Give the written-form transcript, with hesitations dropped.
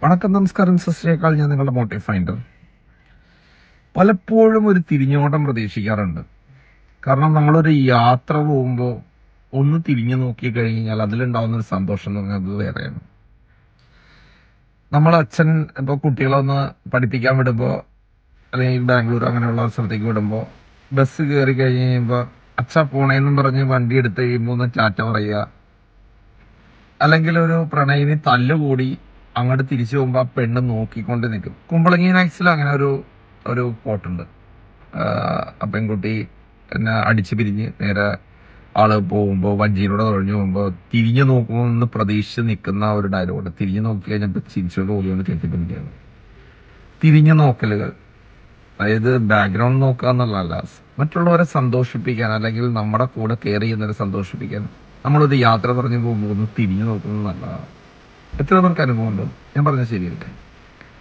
വണക്കം, നമസ്കാരം, സസ്രേക്കാൾ. ഞാൻ നിങ്ങളുടെ മോട്ടീവ് ഫൈൻഡർ. പലപ്പോഴും ഒരു തിരിഞ്ഞോട്ടം പ്രതീക്ഷിക്കാറുണ്ട്. കാരണം നമ്മളൊരു യാത്ര പോകുമ്പോൾ ഒന്ന് തിരിഞ്ഞു നോക്കി കഴിഞ്ഞാൽ അതിലുണ്ടാവുന്ന ഒരു സന്തോഷം എന്ന് പറഞ്ഞാൽ അത് വേറെയാണ്. നമ്മളെ അച്ഛൻ ഇപ്പോൾ കുട്ടികളൊന്ന് പഠിപ്പിക്കാൻ വിടുമ്പോൾ, അല്ലെങ്കിൽ ബാംഗ്ലൂർ അങ്ങനെയുള്ള സ്ഥലത്തേക്ക് വിടുമ്പോൾ ബസ് കയറി കഴിഞ്ഞ് കഴിയുമ്പോൾ അച്ഛാ പോണേന്നും പറഞ്ഞ് വണ്ടി എടുത്ത് കഴിയുമ്പോൾ ഒന്ന് ടാറ്റ പറയുക, അല്ലെങ്കിൽ ഒരു പ്രണയിനി തല്ലുകൂടി അങ്ങോട്ട് തിരിച്ചു പോകുമ്പോൾ ആ പെണ്ണ് നോക്കിക്കൊണ്ട് നിൽക്കും. കുമ്പളങ്ങി നൈറ്റ്സിൽ അങ്ങനെ ഒരു ഒരു പോട്ടുണ്ട്. ആ പെൺകുട്ടി എന്നെ അടിച്ചു പിരിഞ്ഞ് നേരെ ആള് പോകുമ്പോൾ വഞ്ചിയിലൂടെ തുഴഞ്ഞു പോകുമ്പോൾ തിരിഞ്ഞു നോക്കുമെന്ന് പ്രതീക്ഷിച്ച് നിൽക്കുന്ന ഒരു ഡയലോഗ്. തിരിഞ്ഞു നോക്കി കഴിഞ്ഞപ്പോൾ ചിരിച്ചോണ്ട് ഓടിയോണ്ട് കെട്ടിപ്പിടിക്കുകയാണ്. തിരിഞ്ഞു നോക്കലുകൾ, അതായത് ബാക്ക്ഗ്രൗണ്ട് നോക്കുക എന്നുള്ളതല്ല, മറ്റുള്ളവരെ സന്തോഷിപ്പിക്കാൻ അല്ലെങ്കിൽ നമ്മുടെ കൂടെ കെയർ ചെയ്യുന്നവരെ സന്തോഷിപ്പിക്കാൻ നമ്മളൊരു യാത്ര പറഞ്ഞു പോകുമ്പോൾ ഒന്ന് തിരിഞ്ഞു നോക്കുന്നത് നല്ലതാണ്. എത്ര പേർക്ക് അനുഭവം ഉണ്ട്? ഞാൻ പറഞ്ഞ ശരിയല്ലേ?